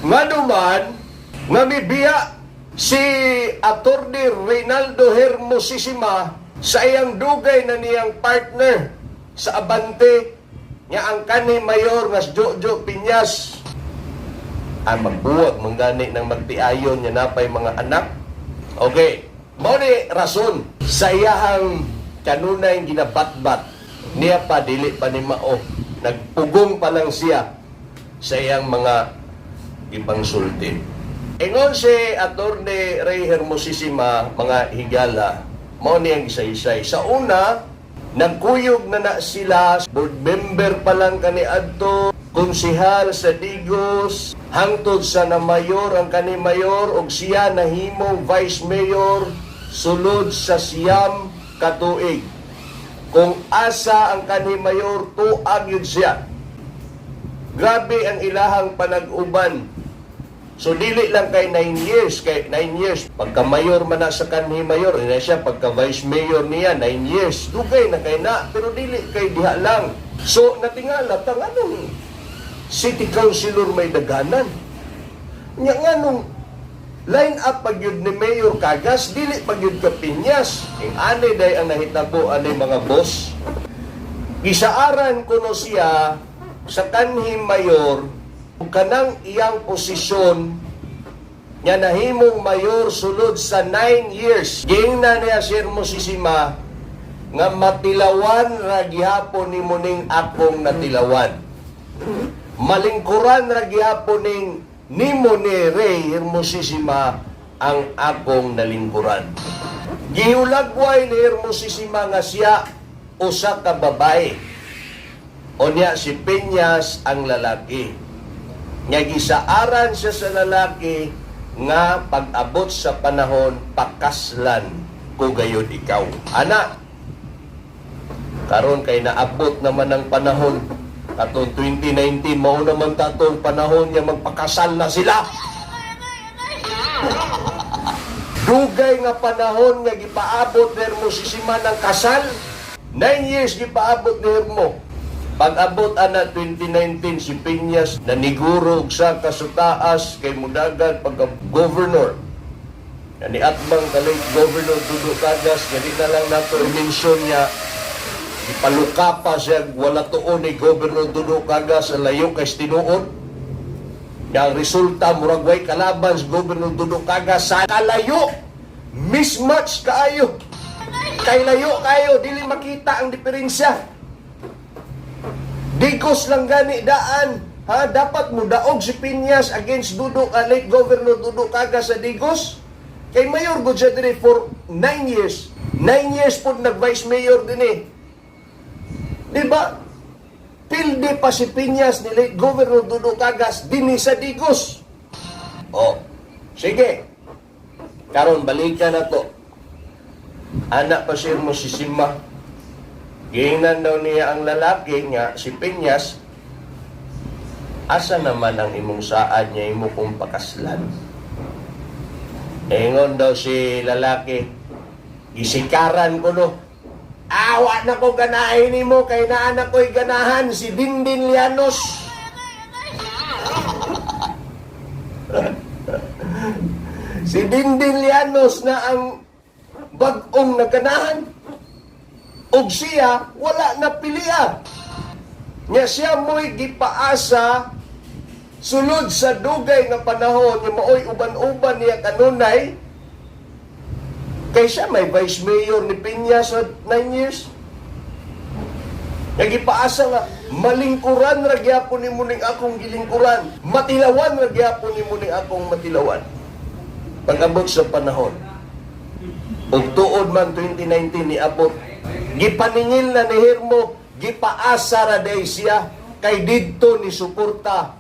Nga duman, nga mibiya si Atty. Reynaldo Hermosissima sa iyang dugay na niyang partner sa Abante nga ang kanhi mayor nga Jojo Piñas ang magbuwag manggani ng magtiayon niya napay mga anak. Okay, mao ni rason sa iyahang kanunay ginabatbat niya pa dili pa ni mao, nagpugong pa lang siya sa iyang mga ipangsulti. Ingon si Atty. Ray Hermosissima, mga higala, mao niyang isa-isay. Sa una, nagkuyog na sila, board member pa lang kaniadto, konsihal sa Digos, hangtod sa na mayor ang kani mayor, og siya nahimong vice mayor, sulod sa siyam katuig. Kung asa ang kani mayor, tuag yun siya. Grabe ang ilahang panag-uban. So dili lang kay 9 years, kay 9 years pagka mayor man na sa kanhi mayor, ina siya pagka vice mayor niya 9 years. Dugay na kay na, pero dili kay diha lang. So natingala tang anong city councilor may daganan. Nya nganong line up pag yun ni Mayor Cagas, dili pag yun ka Piñas. Ing ani day ang nahitabo ani mga boss. Gisaaran ko no siya sa kanhi mayor kanang iyang posisyon nga nahimong mayor sulod sa 9 years. Gingna niya si Hermosissima nga matilawan ra gihapon ni muning akong natilawan. Malingkuran ra gihapon ning nimo ni Ray Hermosissima ang akong nalingkuran. Gihulagway ni Hermosissima nga siya usa ka babae. Unya si Piñas ang lalaki. Nga gisaaran siya sa lalaki nga pag-abot sa panahon pakaslan ko gayud ikaw. Ana, karon kay naabot naman ang panahon katong 2019 mao naman tatong panahon nga magpakasal na sila. Dugay nga panahon nga gipaabot ni Hermosissima ng kasal. 9 years gipaabot ni Hermo. Pag-abot ana 2019 si Piñas nanigurog sa kasutaas kay mudagan pagka-governor. Ni atbang kalay Governor Dudu Cagas, gani na lang nato i-mention niya, ipaluka pa siya, wala tuon ni Governor Dudu Cagas sa layo kay tinuod. Ang resulta, muragway kalaban si Governor Dudu Cagas sa kalayo. Mismatch kaayo. Kay layo kayo, dili makita ang diferensya. Digos lang gani daan. Ha? Dapat mo daog si Piñas against late Governor Dudu Cagas sa Digos. Kay Mayor good siya din for 9 years. 9 years po nag-vice mayor din eh. Diba? Pilde pa si Piñas ni late Governor Dudu Cagas din sa Digos. Oh, sige. Karon balikan na to. Anak pa si Hermosissima. Gingnan daw niya ang lalaki nga, si Piñas, asa naman ang imong saad niya, imo kong pakaslan. Ingon daw si lalaki, gisikaran ko no, awa na ko ganahin mo, kay naanak ko'y ganahan, si Dindin Llanos. Si Dindin Llanos na ang bag-ong naganahan. Og siya, wala na piliya. Nga siya mo'y gipaasa sulod sa dugay nga panahon nga maoy uban-uban niya kanunay kay siya may vice mayor ni Piñas sa 9 years. Nga gipaasa nga, malingkuran ra gyapon ni muning akong gilingkuran. Matilawan ra gyapon ni muning akong matilawan. Pag-abot sa panahon. Og tuod man 2019 ni abot gipaningil na ni Hermo, gipaasa ra day siya kay didto ni suporta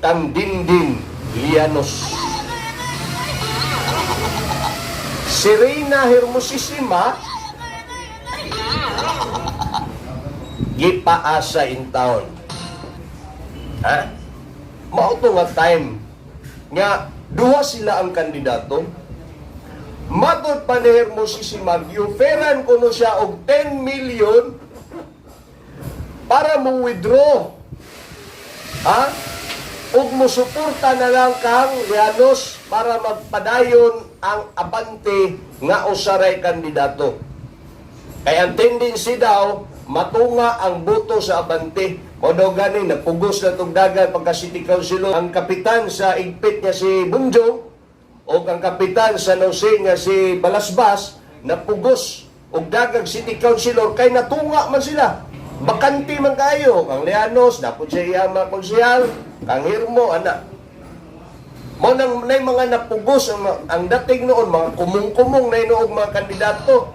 kang Dindin Llanos. Si Reyna Hermosissima gipaasa in town. Ha? Mao to nga time nga duha sila ang kandidato. Matod pa ni Hermosissima, gi-offeran ko no siya og 10 million para mo withdraw. Ha? ug musuporta na lang kang Llanos para magpadayon ang Abante nga usaray kandidato. Kaya ang tendency daw, matunga ang boto sa Abante. Modo gani, napugos na itong dagan pagka City Councilor. Ang kapitan sa igpit niya si Bunjong o ang kapitan sa Nosing nga si Balasbas, napugos og dagag City Councilor kay natunga man sila. Bakanti man kayo. Ang Llanos, dapat siya iyama konsyal. Kang Hirmo, anak. Mo nang nay mga napugos ang dating noon, mga kumong-kumong na inoog mga kandidato.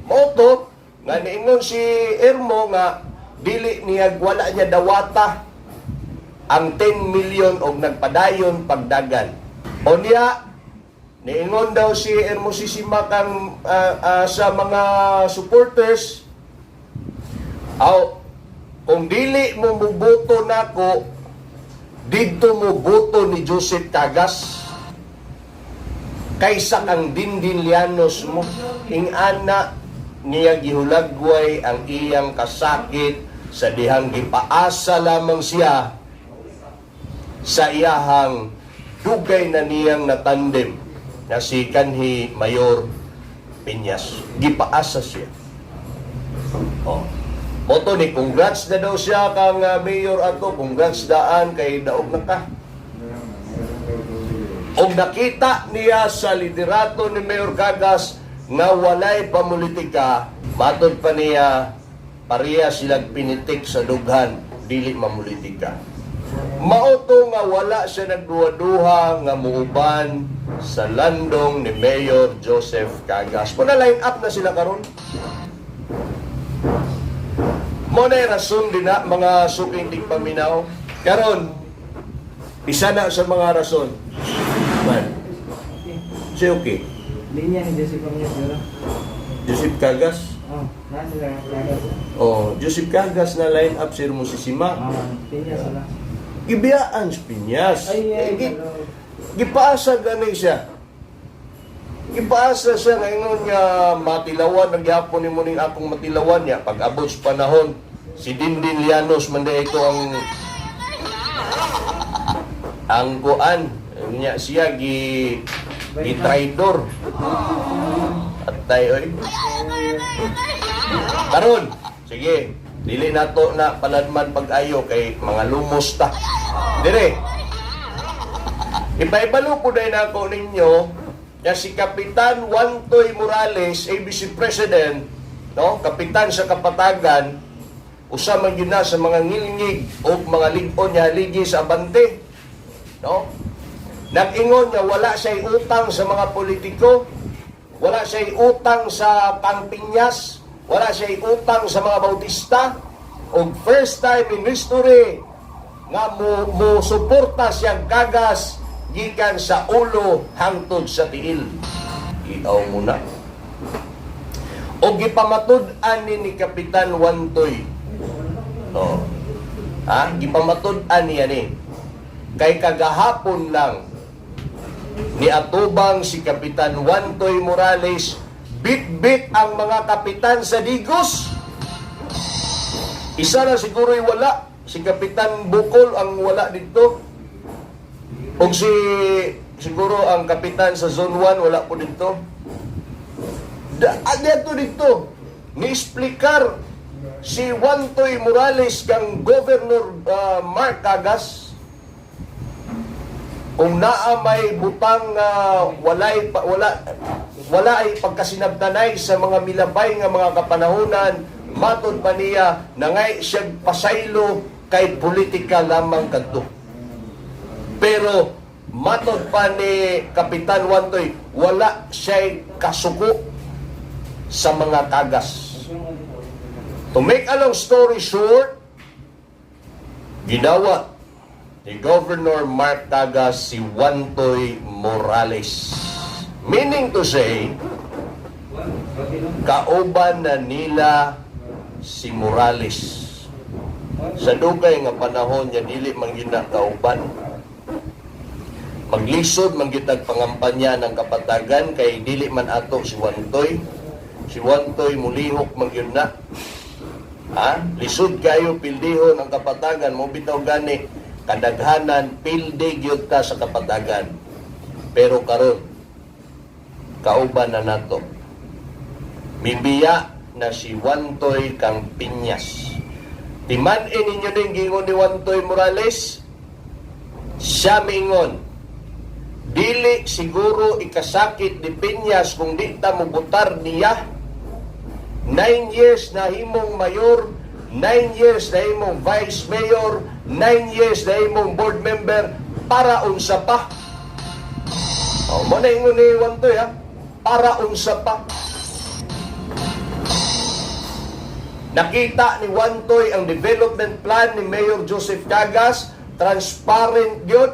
Mo to, nga niingon si Hirmo nga dili niya wala niya dawata ang 10 million og nagpadayon pagdagan. O niya, niingon daw si Hermosissima kang sa mga supporters, kung dili mo muboto nako, dito mo boto ni Joseph Cagas kaysa kang Dindin Llanos mo. Ingana niya gihulagway ang iyang kasakit sa dihang gipaasa lamang siya sa iyahang dugay na niyang natandem na si kanhi Mayor Piñas. Gipaasa siya. Moto ni congrats na daw siya kang mayor ato, congrats daan kay daog na ka. Og nakita niya sa liderato ni Mayor Cagas nga walay pamulitika, matod pa niya pareha silang pinitik sa dughan, dili mamulitika. Mauto nga wala siya nagduha-duha nga muuban sa landong ni Mayor Joseph Cagas. Kung na-line up na sila karon. Mo na rason din na mga suking tigpaminaw. Karon, isa na sa mga rason. Man. Si okay. Linya ni Joseph Cagas, sir. Joseph Cagas? Nasa lang Cagas. Joseph Cagas na line up si Hermosissima. Linya sila. Gibiyaan si Piñas. Gipaasa gani siya. Gipaasa siya ngayon nga matilawan, nagyapon ni muning akong matilawan niya. Pag abot sa panahon, si Dindin Llanos, manda ito ang kuan. Niya siya gi-traidor. At tayo karon, sige, dili nato na paladman pag-ayo kay mga lumos ta. Dire, iba-ibalo po dahil ako ninyo na si Kapitan Wantoy Morales, ABC President, no? Kapitan sa Kapatagan, usama yun na sa mga ngilngig o mga ligon niya haligi sa Abante, no? Nag-ingon niya wala siya'y utang sa mga politiko, wala siya'y utang sa Pangpinyas, wala siya'y utang sa mga Bautista, o first time in history nga mo suporta siyang Cagas gikan sa ulo hangtod sa tiil. Ikaw muna. O gipamatud-an ni Kapitan Wantoy. No. Gipamatud-an niya ni. Kay kagahapon lang ni atubang si Kapitan Wantoy Morales, bit-bit ang mga kapitan sa Digos. Isa na siguro'y wala. Si Kapitan Bukol ang wala dito. O siguro ang kapitan sa Zone 1 wala po dito. Dito. Ni-explicar si Wantoy Morales kang Governor Mark Cagas kung naa may butang wala ay pagkasinabtanay sa mga milabay nga mga kapanahunan, matod pa niya na ngay siya pasaylo kay politika lamang kadto. Pero matod pa ni Kapitan Wantoy, wala siya'y kasuko sa mga Cagas. To make a long story short, ginawa ni Governor Mark Cagas si Wantoy Morales. Meaning to say, kauban na nila si Morales. Sa dugay nga panahon niya dili man gina kauban. Maglisod manggitag pangampanya ng Kapatagan kay dili man ato si Wantoy. Si Wantoy mulihok man gyud na. Lisod kayo pildihon ang Kapatagan mo bitaw gani kadaghanan pilde gyud ta sa kapatagan. Pero karon kauban na nato. Mibiya na si Wantoy kang Piñas. Timan-in ninyo din gingon ni Wantoy Morales, siya mingon, dili siguro ikasakit ni Piñas kung di ta mubutar niya. 9 years na himong mayor, 9 years na himong vice mayor, 9 years na himong board member, para unsa pa. O, mo na ingon ni Wantoy ha, para unsa pa. Nakita ni Wantoy ang development plan ni Mayor Joseph Cagas, transparent yun,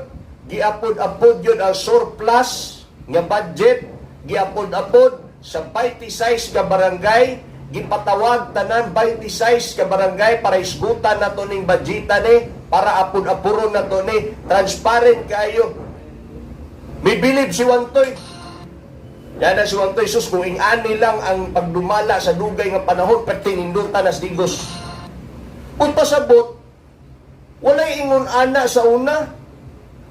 giapod-apod yun ang surplus nga budget, giapod-apod sa 26 ka barangay, gipatawag tanan 26 ka barangay para isgutan na to ning budgetan ni, para apod-apuron na to ni, transparent kayo. May bilib si Wantoy. Yan na si Wantoy, sus, kung ingani lang ang pagdumala sa dugay nga panahon, pati nindutan nas digos. Kung pasabot, walay ingon ana sa una,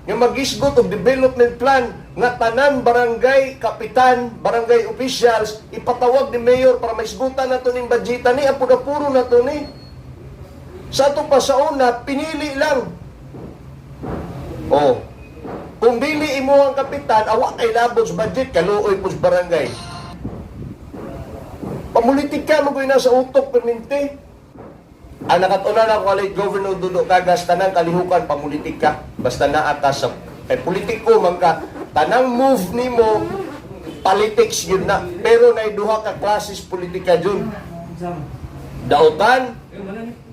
nga mag-isgot og development plan, nga tanan barangay kapitan, barangay officials, ipatawag ni Mayor para maisgutan na to ning budgetan ni, apod-apuro na to ni. Sa ato pa sa una, pinili lang. Oh, kung dili imo ang kapitan, awa kay labot sa budget, kaluoy po sa barangay. Pamulitika mo ko nasa utok perminti. Ang nakatuna na ko late Governor Dudo Cagas, tanang kalihukan pamulitika. Basta naa ka sa politiko man ka, tanang move nimo politics yun na. Pero naiduha ka klases politika yun. Dautan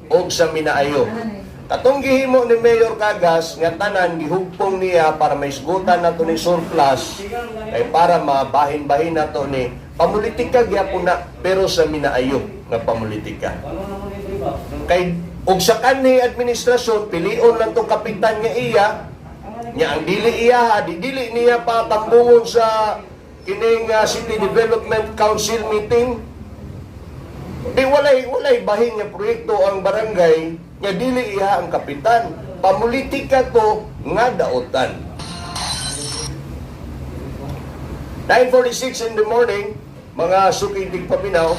o sa minaayo. Katong gihimo ni Mayor Cagas nga tanan gihugpong niya para maisgutan nato ni surplus ay para mabahin-bahin nato ni pamulitika gyapon na, pero sa minaayo nga pamulitika. Kay og sa kanhi administrasyon pilion lang tong kapitan nga iya nya ang dili iya dili niya patambungon sa kining City Development Council meeting. Di walay bahin nga proyekto ang barangay nga dili iya ang kapitan. Pamulitika to nga daotan. 9:46 in the morning, mga sukitig paminaw.